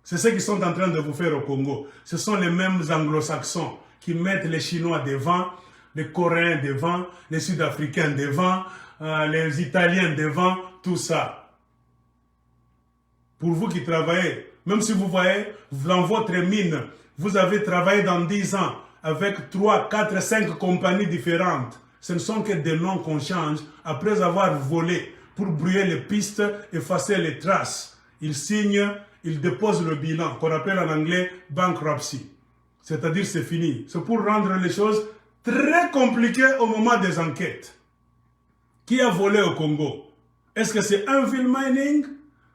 C'est ce qu'ils sont en train de vous faire au Congo. Ce sont les mêmes anglo-saxons qui mettent les Chinois devant, les Coréens devant, les Sud-Africains devant, les Italiens devant, tout ça. Pour vous qui travaillez, même si vous voyez dans votre mine, vous avez travaillé dans 10 ans avec 3, 4, 5 compagnies différentes. Ce ne sont que des noms qu'on change après avoir volé pour brouiller les pistes, effacer les traces. Ils signent, ils déposent le bilan, qu'on appelle en anglais bankruptcy. C'est-à-dire c'est fini. C'est pour rendre les choses très compliquées au moment des enquêtes. Qui a volé au Congo? Est-ce que c'est Anvil Mining?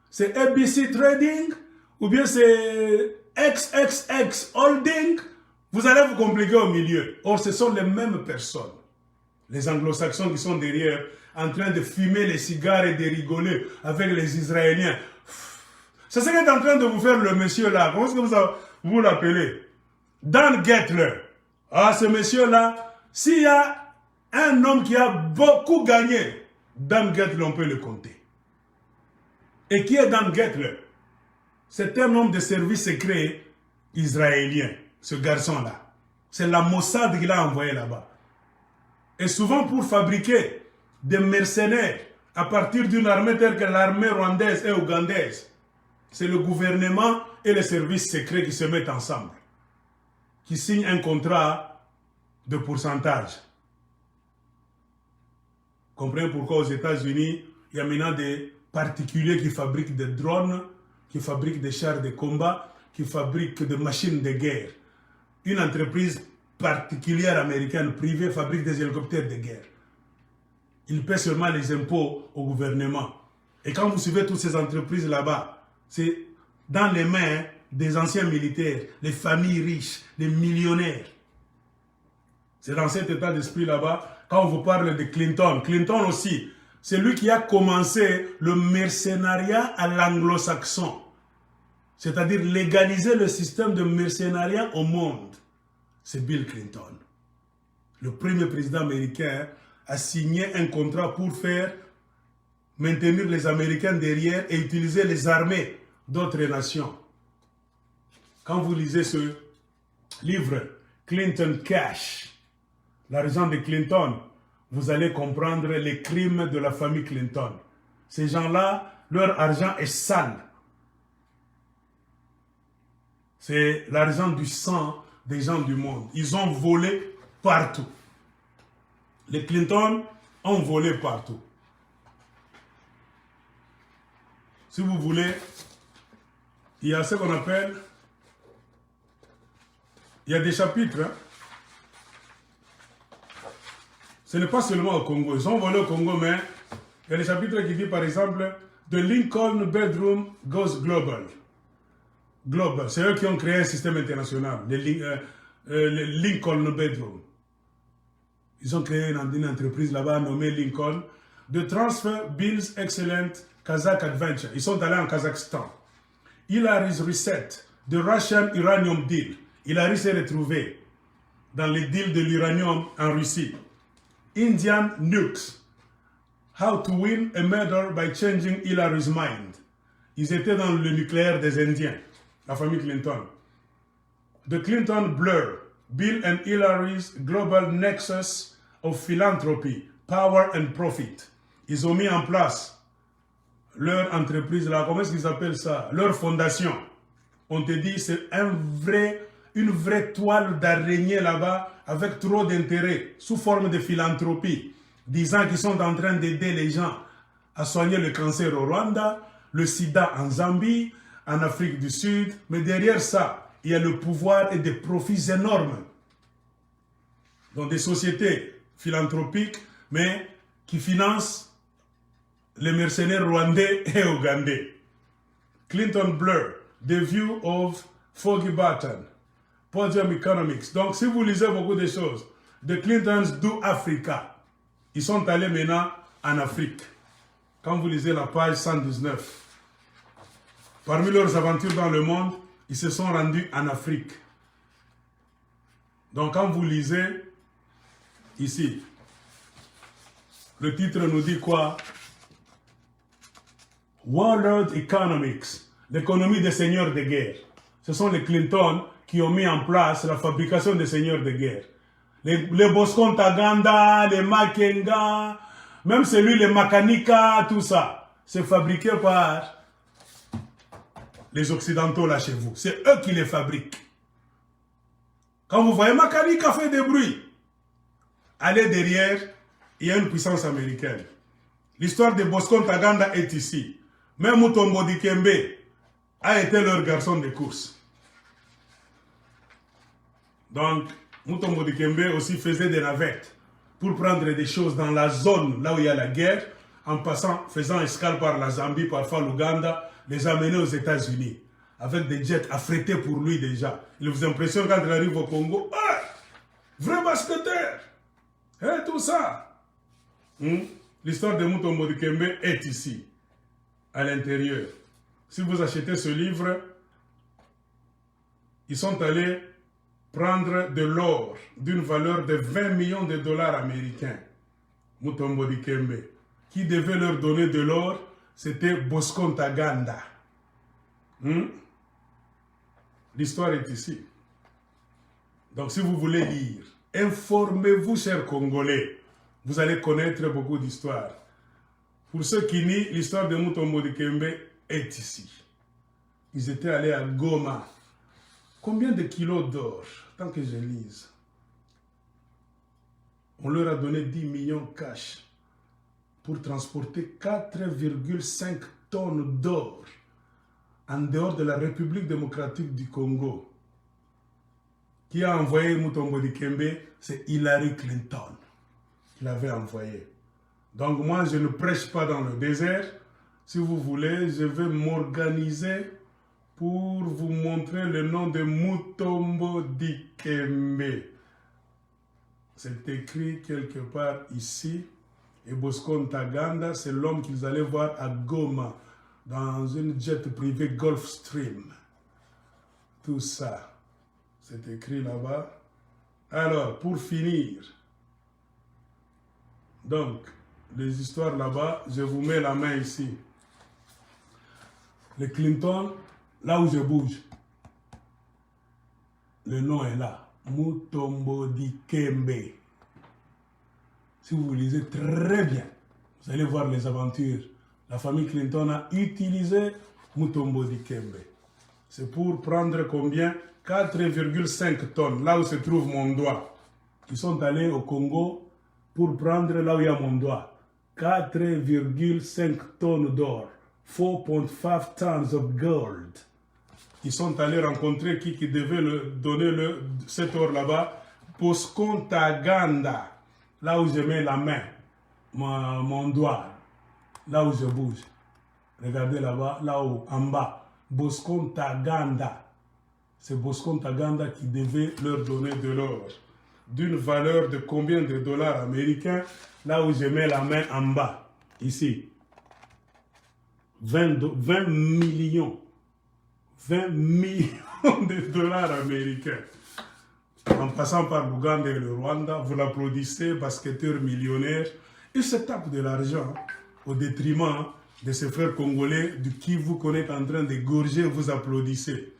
C'est ABC Trading? Ou bien c'est XXX Holding? Vous allez vous compliquer au milieu. Or, ce sont les mêmes personnes. Les anglo-saxons qui sont derrière, en train de fumer les cigares et de rigoler avec les Israéliens. C'est ce qu'est en train de vous faire le monsieur là. Comment est-ce que vous l'appelez? Dan Gettler. Ah, ce monsieur-là, s'il y a un homme qui a beaucoup gagné, Dan Gettler, on peut le compter. Et qui est Dan Gettler? C'est un homme de service secret israélien, ce garçon-là. C'est la Mossad qu'il a envoyé là-bas. Et souvent pour fabriquer des mercenaires à partir d'une armée telle que l'armée rwandaise et ougandaise, c'est le gouvernement et les services secrets qui se mettent ensemble, qui signent un contrat de pourcentage. Comprenez pourquoi aux États-Unis, il y a maintenant des particuliers qui fabriquent des drones, qui fabriquent des chars de combat, qui fabriquent des machines de guerre. Une entreprise particulière américaine privée fabrique des hélicoptères de guerre. Ils paient seulement les impôts au gouvernement. Et quand vous suivez toutes ces entreprises là-bas, c'est dans les mains des anciens militaires, les familles riches, les millionnaires. C'est dans cet état d'esprit là-bas, quand on vous parle de Clinton. Clinton aussi, c'est lui qui a commencé le mercenariat à l'anglo-saxon. C'est-à-dire légaliser le système de mercenariat au monde. C'est Bill Clinton. Le premier président américain a signé un contrat pour maintenir les Américains derrière et utiliser les armées d'autres nations. Quand vous lisez ce livre, Clinton Cash, l'argent de Clinton, vous allez comprendre les crimes de la famille Clinton. Ces gens-là, leur argent est sale. C'est l'argent du sang des gens du monde. Ils ont volé partout. Les Clinton ont volé partout. Si vous voulez, il y a ce qu'on appelle, il y a des chapitres. Hein. Ce n'est pas seulement au Congo. Ils ont volé au Congo, mais il y a des chapitres qui disent par exemple, The Lincoln Bedroom Goes Global. Global, c'est eux qui ont créé un système international, le Lincoln Bedroom. Ils ont créé une entreprise là-bas nommée Lincoln. The Transfer Builds Excellent Kazakh Adventure. Ils sont allés en Kazakhstan. Hillary's Reset, The Russian Uranium Deal. Hillary s'est retrouvé dans les deals de l'uranium en Russie. Indian Nukes. How to win a murder by changing Hillary's mind. Ils étaient dans le nucléaire des Indiens, la famille Clinton. The Clinton Blur. Bill and Hillary's Global Nexus of Philanthropy, Power and Profit. Ils ont mis en place leur entreprise, là, comment est-ce qu'ils appellent ça? Leur fondation. On te dit, c'est une vraie toile d'araignée là-bas, avec trop d'intérêt, sous forme de philanthropie, disant qu'ils sont en train d'aider les gens à soigner le cancer au Rwanda, le sida en Zambie, en Afrique du Sud, mais derrière ça, il y a le pouvoir et des profits énormes. Donc des sociétés philanthropiques, mais qui financent les mercenaires rwandais et ougandais. Clinton Blur, The View of Foggy Button, Podium Economics. Donc si vous lisez beaucoup de choses, The Clintons do Africa, ils sont allés maintenant en Afrique. Quand vous lisez la page 119, parmi leurs aventures dans le monde, ils se sont rendus en Afrique. Donc quand vous lisez ici, le titre nous dit quoi? World Economics, l'économie des seigneurs de guerre. Ce sont les Clinton qui ont mis en place la fabrication des seigneurs de guerre. Les Bosco Ntaganda, les Makenga, même celui, les Makanika, tout ça, c'est fabriqué par les Occidentaux là chez vous. C'est eux qui les fabriquent. Quand vous voyez Makanika fait des bruits, allez derrière, il y a une puissance américaine. L'histoire de Bosco Ntaganda est ici. Même Mutombo Dikembe a été leur garçon de course. Donc, Mutombo Dikembe aussi faisait des navettes pour prendre des choses dans la zone là où il y a la guerre, en passant, faisant escale par la Zambie, parfois l'Ouganda, les amener aux États-Unis, avec des jets affrétés pour lui déjà. Il vous impressionne quand il arrive au Congo. Ah, vrai basketteur, et tout ça. L'histoire de Mutombo Dikembe est ici, à l'intérieur. Si vous achetez ce livre, ils sont allés prendre de l'or d'une valeur de 20 millions de dollars américains. Mutombo Dikembe. Qui devait leur donner de l'or, c'était Bosco Ntaganda. L'histoire est ici. Donc si vous voulez lire, informez-vous, chers Congolais. Vous allez connaître beaucoup d'histoires. Pour ceux qui nient, l'histoire de Mutombo Dikembe est ici. Ils étaient allés à Goma. Combien de kilos d'or? Tant que je lise. On leur a donné 10 millions cash pour transporter 4,5 tonnes d'or en dehors de la République démocratique du Congo. Qui a envoyé Mutombo Dikembe? C'est Hillary Clinton qui l'avait envoyé. Donc moi, je ne prêche pas dans le désert. Si vous voulez, je vais m'organiser pour vous montrer le nom de Mutombo Dikembe. C'est écrit quelque part ici. Et Bosco Ntaganda, c'est l'homme qu'ils allaient voir à Goma, dans une jet privée Gulfstream. Tout ça, c'est écrit là-bas. Alors, pour finir, donc, les histoires là-bas, je vous mets la main ici. Les Clinton, là où je bouge, le nom est là. Mutombo Dikembe. Si vous lisez très bien, vous allez voir les aventures. La famille Clinton a utilisé Mutombo Dikembe. C'est pour prendre combien? 4,5 tonnes, là où se trouve mon doigt. Ils sont allés au Congo pour prendre là où il y a mon doigt. 4,5 tonnes d'or. 4,5 tons of gold. Ils sont allés rencontrer qui devait donner cet or là-bas. Bosco Ntaganda. Là où je mets la main, mon doigt, là où je bouge. Regardez là-bas, là-haut, en bas. Bosco Ntaganda. C'est Bosco Ntaganda qui devait leur donner de l'or. D'une valeur de combien de dollars américains? Là où je mets la main en bas. Ici. 20 millions. 20 millions de dollars américains. En passant par l'Ouganda et le Rwanda, vous l'applaudissez, basketteur millionnaire. Il se tape de l'argent au détriment de ses frères congolais de qui vous connaissez en train d'égorger, vous applaudissez.